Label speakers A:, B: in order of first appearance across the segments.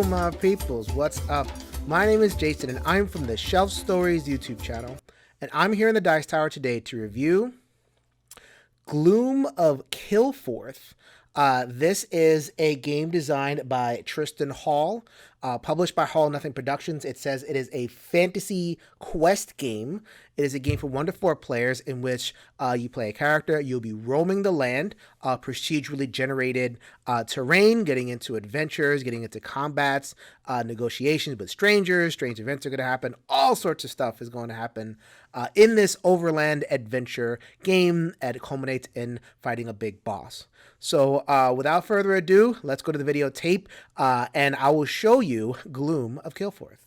A: Hello, my peoples. What's up? My name is Jason, and I'm from the Shelf Stories YouTube channel. And I'm here in the Dice Tower today to review Gloom of Kilforth. This is a game designed by Tristan Hall, published by Hall Nothing Productions. It says it is a fantasy quest game. It is a game for 1 to 4 players in which you play a character. You'll be roaming the land, procedurally generated terrain, getting into adventures, getting into combats, negotiations with strangers. Strange events are going to happen. All sorts of stuff is going to happen in this overland adventure game, and it culminates in fighting a big boss. So without further ado, let's go to the videotape, and I will show you Gloom of Kilforth.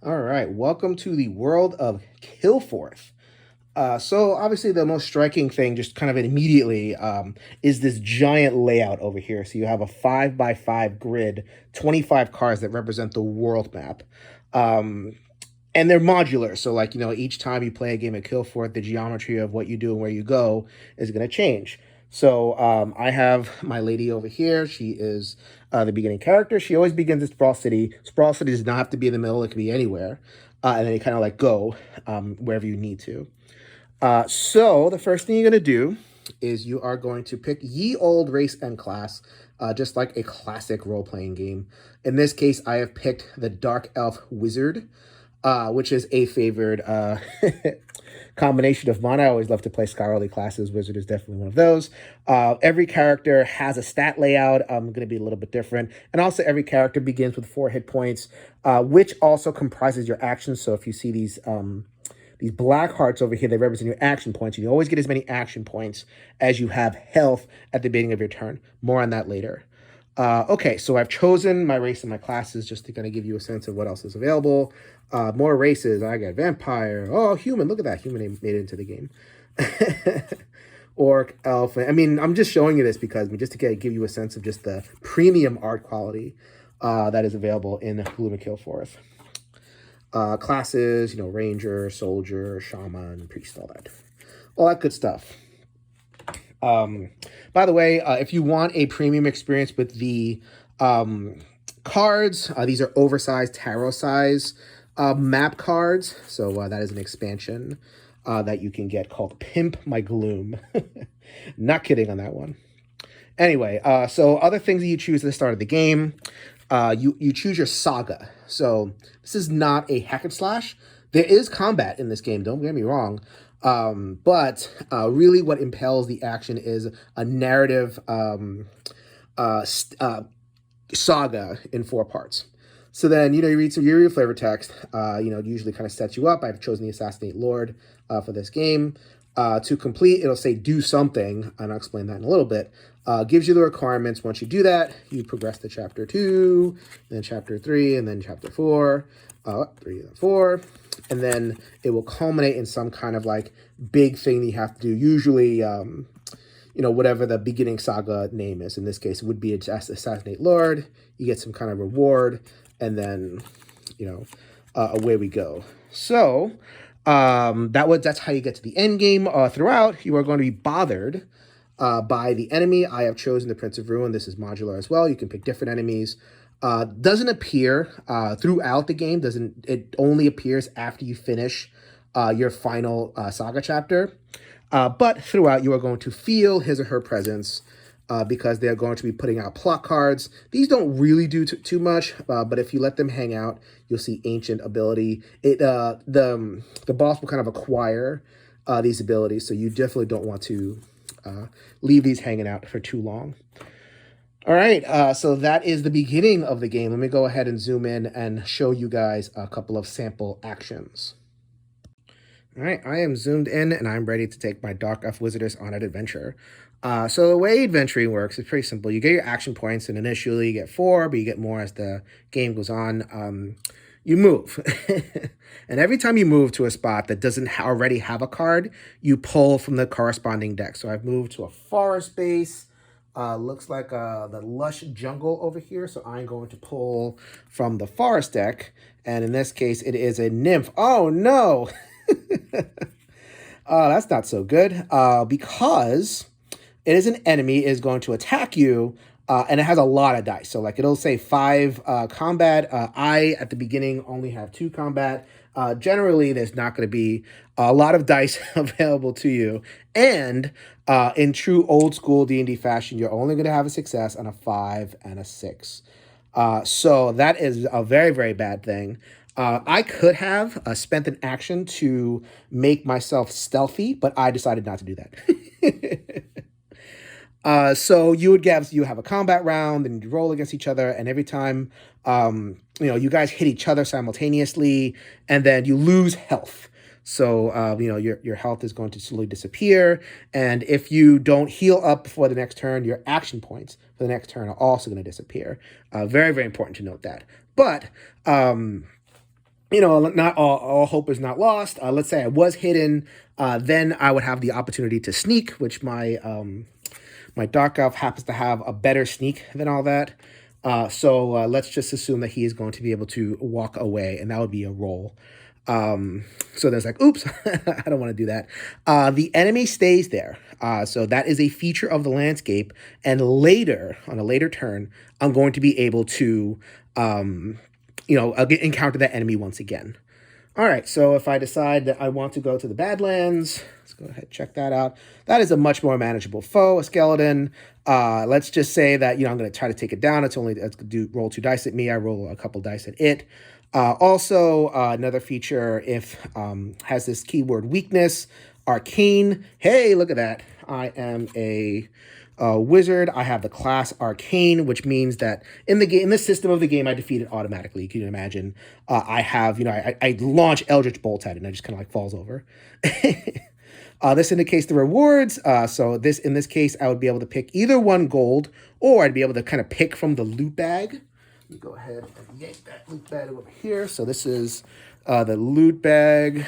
A: All right, welcome to the world of Kilforth. So obviously the most striking thing just kind of immediately is this giant layout over here. So you have a 5x5 grid, 25 cards that represent the world map. And they're modular. So like, each time you play a game of Kilforth, the geometry of what you do and where you go is going to change. So I have my lady over here. She is the beginning character. She always begins at Sprawl City. Sprawl City does not have to be in the middle. It can be anywhere. And then you kind of like go wherever you need to. So the first thing you're going to do is you are going to pick ye old race and class, just like a classic role-playing game. In this case, I have picked the Dark Elf Wizard, which is a favored combination of mine. I always love to play scholarly classes. Wizard is definitely one of those. Every character has a stat layout. Going to be a little bit different. And also every character begins with 4 hit points, which also comprises your actions. So if you see these black hearts over here, they represent your action points. You always get as many action points as you have health at the beginning of your turn. More on that later. Okay, so I've chosen my race and my classes just to kind of give you a sense of what else is available. More races. I got vampire. Oh, human. Look at that. Human made it into the game. Orc, elf. I mean, I'm just showing you this because just to give you a sense of just the premium art quality that is available in Gloom of Kilforth. Classes, ranger, soldier, shaman, priest, all that good stuff. By the way, if you want a premium experience with the cards, these are oversized tarot size map cards. So that is an expansion that you can get called Pimp My Gloom. Not kidding on that one. Anyway, so other things that you choose at the start of the game, you choose your saga. So this is not a hack and slash. There is combat in this game, don't get me wrong. But really what impels the action is a narrative saga in 4 parts. So then, you read your flavor text, it usually kind of sets you up. I've chosen the Assassinate Lord for this game. To complete, it'll say do something, and I'll explain that in a little bit. Gives you the requirements. Once you do that, you progress to chapter 2, then chapter 3, and then chapter 4, 3 and 4. And then it will culminate in some kind of like big thing that you have to do. Usually, whatever the beginning saga name is. In this case, it would be Assassinate Lord. You get some kind of reward, and then, away we go. So that's how you get to the end game. Throughout, you are going to be bothered by the enemy. I have chosen the Prince of Ruin. This is modular as well. You can pick different enemies. Doesn't appear throughout the game. It only appears after you finish your final saga chapter. But throughout, you are going to feel his or her presence because they're going to be putting out plot cards. These don't really do too much, but if you let them hang out, you'll see ancient ability. The boss will kind of acquire these abilities, so you definitely don't want to leave these hanging out for too long. All right, so that is the beginning of the game. Let me go ahead and zoom in and show you guys a couple of sample actions. All right, I am zoomed in, and I'm ready to take my Dark Elf Wizardess on an adventure. So the way adventuring works is pretty simple. You get your action points, and initially you get 4, but you get more as the game goes on. You move. And every time you move to a spot that doesn't already have a card, you pull from the corresponding deck. So I've moved to a forest base. Looks like the lush jungle over here. So I'm going to pull from the forest deck. And in this case, it is a nymph. Oh, no. That's not so good. Because it is an enemy is going to attack you And it has a lot of dice. So like it'll say 5 combat. I, at the beginning, only have 2 combat. Generally, there's not going to be a lot of dice available to you. And in true old school D&D fashion, you're only going to have a success on a 5 and a 6. So that is a very, very bad thing. I could have spent an action to make myself stealthy, but I decided not to do that. So you have a combat round and you roll against each other, and every time you guys hit each other simultaneously, and then you lose health. So your health is going to slowly disappear, and if you don't heal up before the next turn, your action points for the next turn are also going to disappear. Very, very important to note that. But not all hope is not lost. Let's say I was hidden, then I would have the opportunity to sneak, which my Dark Elf happens to have a better sneak than all that. So let's just assume that he is going to be able to walk away, and that would be a roll. So there's like, oops, I don't want to do that. The enemy stays there. So that is a feature of the landscape. And later, on a later turn, I'm going to be able to, encounter that enemy once again. All right, so if I decide that I want to go to the Badlands, let's go ahead and check that out. That is a much more manageable foe, a skeleton. Let's just say that, I'm going to try to take it down. It's roll 2 dice at me. I roll a couple dice at it. Also, another feature, if has this keyword weakness, arcane. Hey, look at that. I am a wizard. I have the class arcane, which means that in this system of the game, I defeat it automatically. You can imagine I have, I launch Eldritch Bolt at it and it just kind of like falls over. This indicates the rewards. So in this case, I would be able to pick either 1 gold, or I'd be able to kind of pick from the loot bag. Let me go ahead and yank that loot bag over here. So this is the loot bag.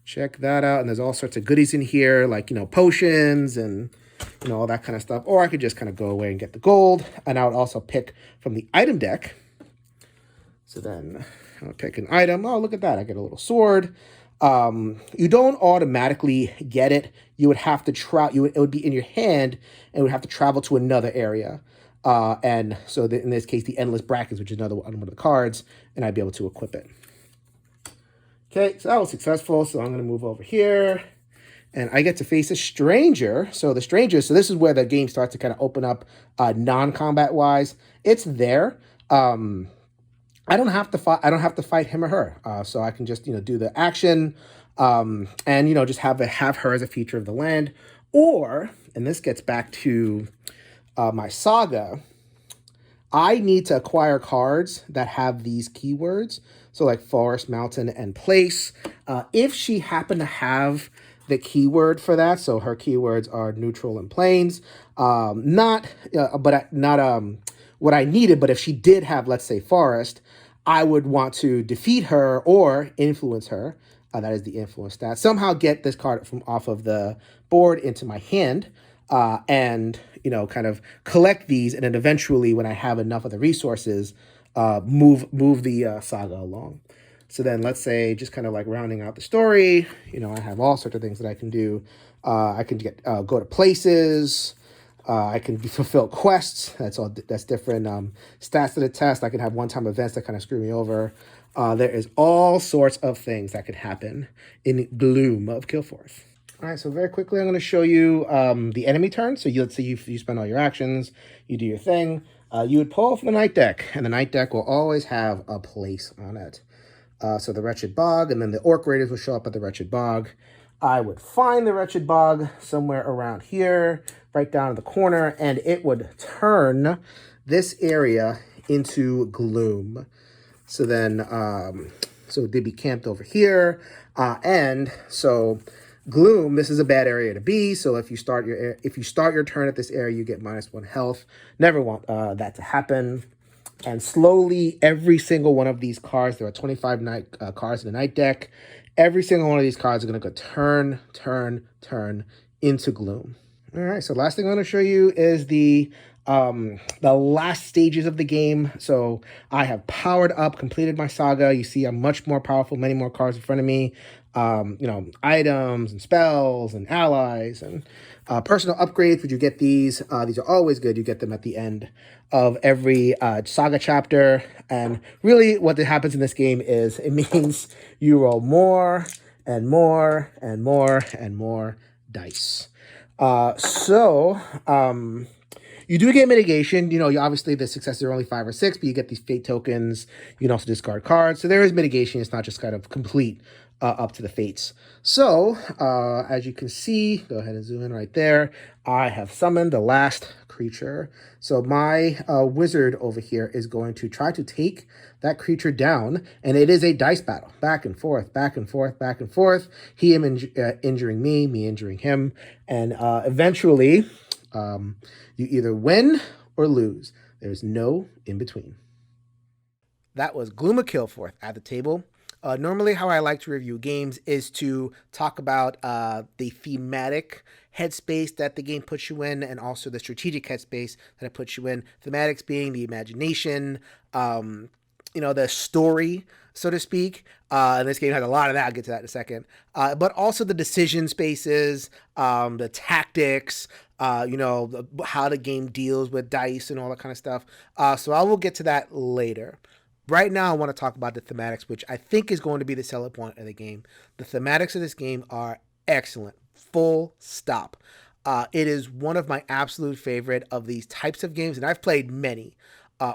A: Check that out. And there's all sorts of goodies in here, like, potions and, all that kind of stuff. Or I could just kind of go away and get the gold. And I would also pick from the item deck. So then I'll pick an item. Oh, look at that. I get a little sword. You don't automatically get it. You would have to it would be in your hand and would have to travel to another area. And so in this case, the Endless Brackets, which is another one of the cards, and I'd be able to equip it. Okay, so that was successful. So I'm going to move over here, and I get to face a stranger. So this is where the game starts to kind of open up non-combat wise. It's there. I don't have to fight him or her. So I can just, do the action, and, just have her as a feature of the land. Or, and this gets back to my saga, I need to acquire cards that have these keywords. So like forest, mountain, and place. If she happened to have the keyword for that, so her keywords are neutral and plains, not what I needed, but if she did have, let's say, forest, I would want to defeat her or influence her. That is the influence stat. Somehow get this card from off of the board into my hand, and kind of collect these, and then eventually, when I have enough of the resources, move the saga along. So then, let's say, just kind of like rounding out the story, I have all sorts of things that I can do. I can go to places. I can fulfill quests. That's different stats to the test. I can have one-time events that kind of screw me over. There is all sorts of things that could happen in Gloom of Kilforth. All right, so very quickly, I'm going to show you the enemy turn. So let's say you spend all your actions, you do your thing. You would pull from the night deck, and the night deck will always have a place on it. So the Wretched Bog, and then the Orc Raiders will show up at the Wretched Bog. I would find the Wretched Bog somewhere around here, right down in the corner, and it would turn this area into Gloom. So then, so they'd be camped over here, and so Gloom, this is a bad area to be. So if you start your turn at this area, you get -1 health. Never want that to happen. And slowly, every single one of these cards, there are 25 cards in the night deck. Every single one of these cards are going to go turn into Gloom. All right, so last thing I'm going to show you is the The last stages of the game. So I have powered up, completed my saga. You see, I'm much more powerful, many more cards in front of me. Items and spells and allies and personal upgrades. Would you get these? These are always good. You get them at the end of every saga chapter. And really, what happens in this game is it means you roll more and more and more and more dice. You do get mitigation. You obviously the successes are only 5 or 6, but you get these fate tokens. You can also discard cards. So there is mitigation. It's not just kind of complete up to the fates. So as you can see, go ahead and zoom in right there. I have summoned the last creature. So my wizard over here is going to try to take that creature down, and it is a dice battle, back and forth, back and forth, back and forth. He injuring me injuring him, and eventually you either win or lose. There's no in between. That was Gloom of Kilforth at the table. Normally, how I like to review games is to talk about the thematic headspace that the game puts you in, and also the strategic headspace that it puts you in. Thematics being the imagination, the story, so to speak. And this game has a lot of that. I'll get to that in a second. But also the decision spaces, the tactics, how the game deals with dice and all that kind of stuff. So I will get to that later. Right now, I want to talk about the thematics, which I think is going to be the selling point of the game. The thematics of this game are excellent. Full stop. It is one of my absolute favorite of these types of games, and I've played many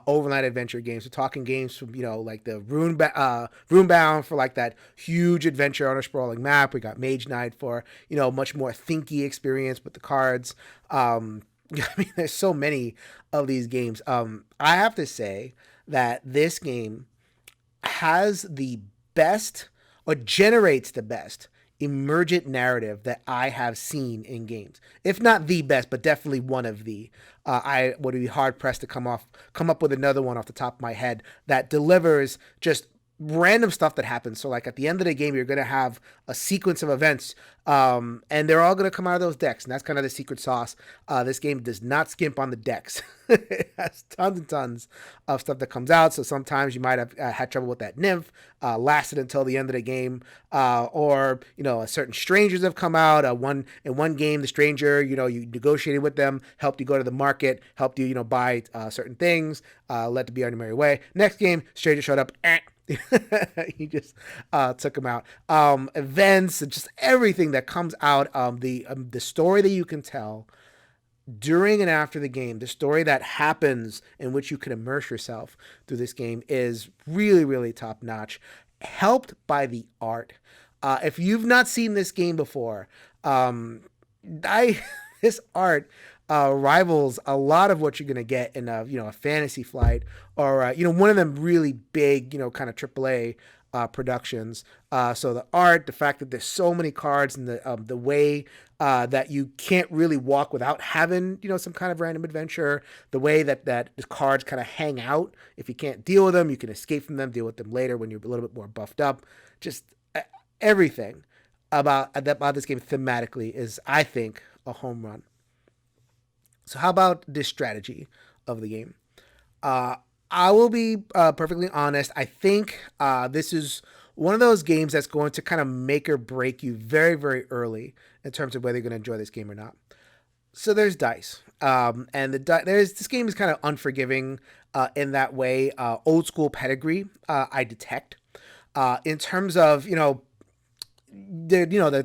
A: overnight adventure games. We're talking games from, like the Runebound for like that huge adventure on a sprawling map. We got Mage Knight for, much more thinky experience with the cards. There's so many of these games. I have to say that this game has the best, or generates the best, emergent narrative that I have seen in games. If not the best, but definitely one of the. I would be hard pressed to come up with another one off the top of my head that delivers just random stuff that happens. So like at the end of the game, you're going to have a sequence of events, and they're all going to come out of those decks. And that's kind of the secret sauce. This game does not skimp on the decks. It has tons and tons of stuff that comes out. So sometimes you might have had trouble with that nymph, lasted until the end of the game, or certain strangers have come out. In one game, the stranger, you negotiated with them, helped you go to the market, helped you, buy certain things, let to be on your merry way. Next game, stranger showed up. He just took him out. Events and just everything that comes out. The story that you can tell during and after the game, the story that happens in which you can immerse yourself through this game is really, really top notch. Helped by the art. If you've not seen this game before, this art rivals a lot of what you're gonna get in a Fantasy Flight or one of them really big kind of AAA productions. So the art, the fact that there's so many cards, and the way that you can't really walk without having some kind of random adventure. The way that the cards kind of hang out. If you can't deal with them, you can escape from them, deal with them later when you're a little bit more buffed up. Just everything about this game thematically is, I think, a home run. So how about this strategy of the game? I will be perfectly honest. I think this is one of those games that's going to kind of make or break you very, very early in terms of whether you're going to enjoy this game or not. So there's dice, and this game is kind of unforgiving in that way. Old school pedigree, I detect. In terms of the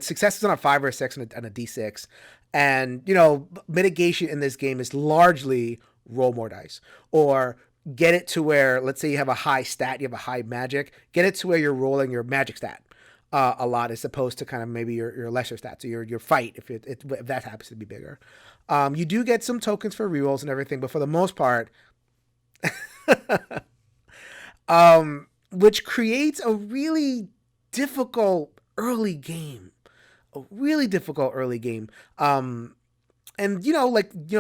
A: success is on a 5 or a 6 and a D6. And, mitigation in this game is largely roll more dice, or get it to where, let's say you have a high stat, you have a high magic, get it to where you're rolling your magic stat a lot, as opposed to kind of maybe your lesser stats, or your fight, if that happens to be bigger. You do get some tokens for rerolls and everything, but for the most part, which creates a really difficult early game. A really difficult early game. And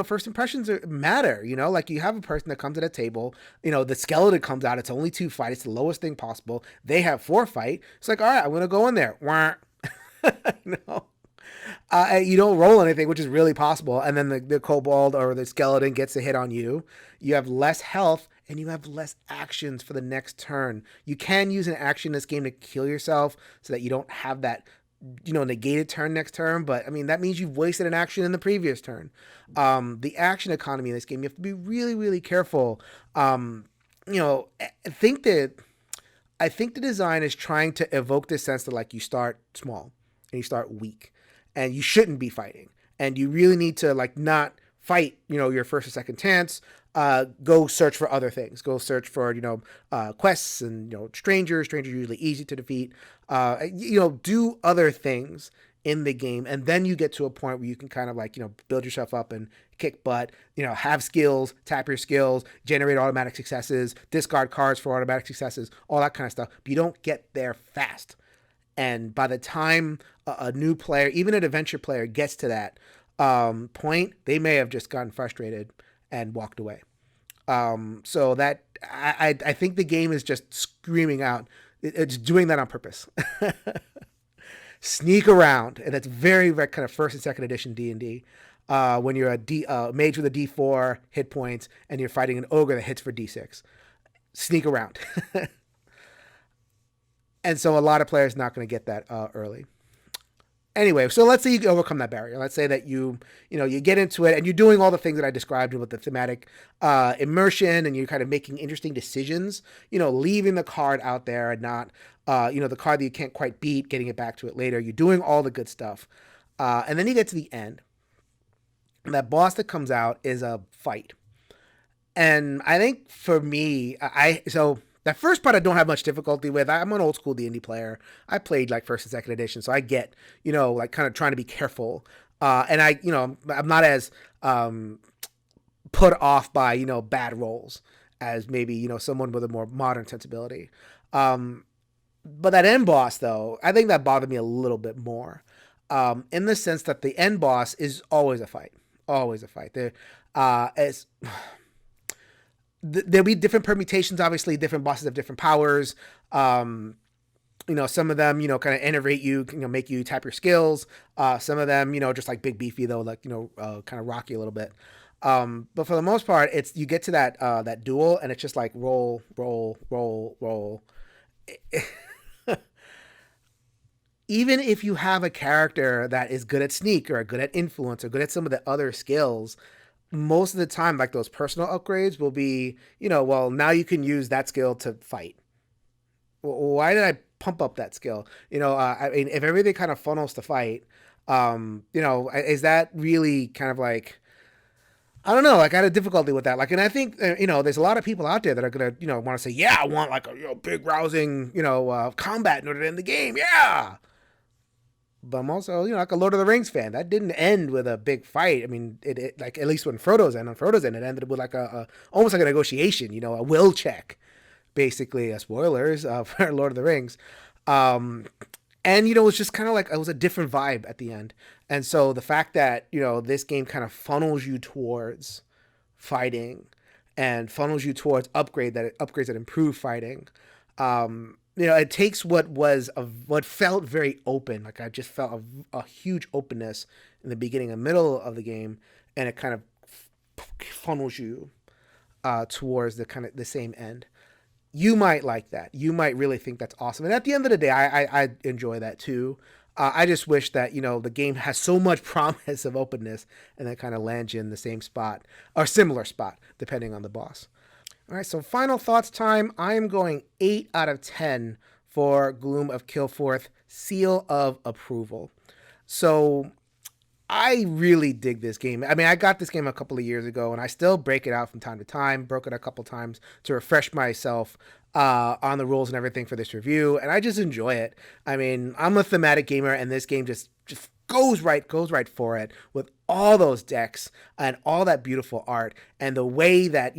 A: first impressions matter. Like you have a person that comes to the table, the skeleton comes out, it's only 2 fight, it's the lowest thing possible. They have 4 fight. It's like, all right, I'm gonna go in there. You don't roll anything, which is really possible, and then the kobold or the skeleton gets a hit on you. You have less health and you have less actions for the next turn. You can use an action in this game to kill yourself so that you don't have that negated turn next turn, but I mean that means you've wasted an action in the previous turn. The action economy in this game, you have to be really, really careful. You know, I think the design is trying to evoke this sense that like you start small and you start weak, and you shouldn't be fighting, and you really need to like not fight. Your first or second chance. Go search for other things. Go search for quests and strangers. Strangers are usually easy to defeat. Do other things in the game, and then you get to a point where you can kind of like build yourself up and kick butt. Have skills, tap your skills, generate automatic successes, discard cards for automatic successes, all that kind of stuff. But you don't get there fast. And by the time a new player, even an adventure player, gets to that point, they may have just gotten frustrated and walked away. So that I think the game is just screaming out. It's doing that on purpose. Sneak around, and that's very, very kind of first and second edition D&D. When you're a mage with a D4 hit points and you're fighting an ogre that hits for D6, sneak around. And so a lot of players not going to get that early. Anyway, so let's say you overcome that barrier. Let's say that you get into it and you're doing all the things that I described with the thematic immersion, and you're kind of making interesting decisions, leaving the card out there and not, the card that you can't quite beat, getting it back to it later. You're doing all the good stuff. And then you get to the end. And that boss that comes out is a fight. And I think for me, so that first part I don't have much difficulty with. I'm an old school D&D player. I played like first and second edition, so I get, like kind of trying to be careful. And I'm not as put off by, bad rolls as maybe, someone with a more modern sensibility. But that end boss, though, I think that bothered me a little bit more, in the sense that the end boss is always a fight. Always a fight. There'll be different permutations. Obviously, different bosses have different powers. Some of them, kind of enervate you, make you tap your skills. Some of them, just like big beefy though, like kind of rock you a little bit. But for the most part, it's you get to that duel, and it's just like roll, roll, roll, roll. Even if you have a character that is good at sneak or good at influence or good at some of the other skills, most of the time, like those personal upgrades will be, well, now you can use that skill to fight. Why did I pump up that skill? I mean, if everything kind of funnels to fight, is that really kind of like, I don't know, like I had a difficulty with that. Like, and I think, there's a lot of people out there that are going to, want to say, yeah, I want like a big rousing, combat in order to end the game. Yeah. But I'm also, like a Lord of the Rings fan. That didn't end with a big fight. I mean, it like at least when Frodo's end, it ended with like a almost like a negotiation. A will check, basically. Spoilers for Lord of the Rings, and it was just kind of like it was a different vibe at the end. And so the fact that this game kind of funnels you towards fighting and funnels you towards upgrades that improve fighting. It takes what felt very open. Like I just felt a huge openness in the beginning and middle of the game, and it kind of funnels you towards the same end. You might like that. You might really think that's awesome. And at the end of the day, I enjoy that too. I just wish that the game has so much promise of openness, and that kind of lands you in the same spot or similar spot depending on the boss. All right, so final thoughts time. I am going 8 out of 10 for Gloom of Kilforth, seal of approval. So I really dig this game. I mean, I got this game a couple of years ago, and I still break it out from time to time. Broke it a couple times to refresh myself on the rules and everything for this review, and I just enjoy it. I mean, I'm a thematic gamer, and this game just goes right for it with all those decks and all that beautiful art and the way that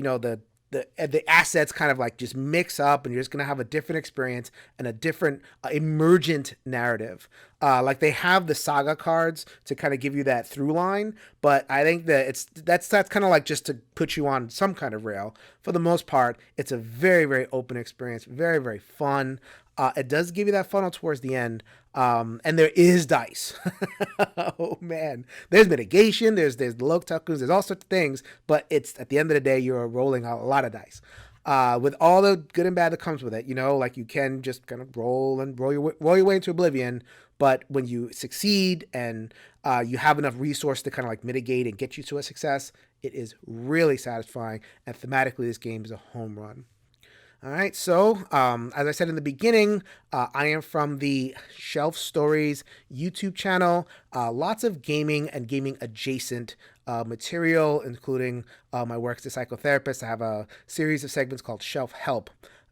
A: the assets kind of like just mix up, and you're just going to have a different experience and a different emergent narrative. Like they have the saga cards to kind of give you that through line, but I think that that's kind of like just to put you on some kind of rail. For the most part, it's a very, very open experience, very, very fun. It does give you that funnel towards the end, and there is dice. Oh man, there's mitigation, there's low tokens, there's all sorts of things, but it's at the end of the day you're rolling a lot of dice. With all the good and bad that comes with it, like you can just kind of roll your way into oblivion. But when you succeed and you have enough resource to kind of like mitigate and get you to a success, it is really satisfying. And thematically, this game is a home run. All right, so as I said in the beginning, I am from the Shelf Stories YouTube channel. Lots of gaming and gaming adjacent material, including my work as a psychotherapist. I have a series of segments called Shelf Help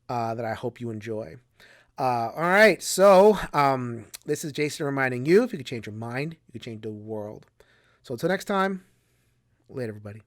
A: that I hope you enjoy. All right, so this is Jason reminding you, if you could change your mind, you could change the world. So until next time, later, everybody.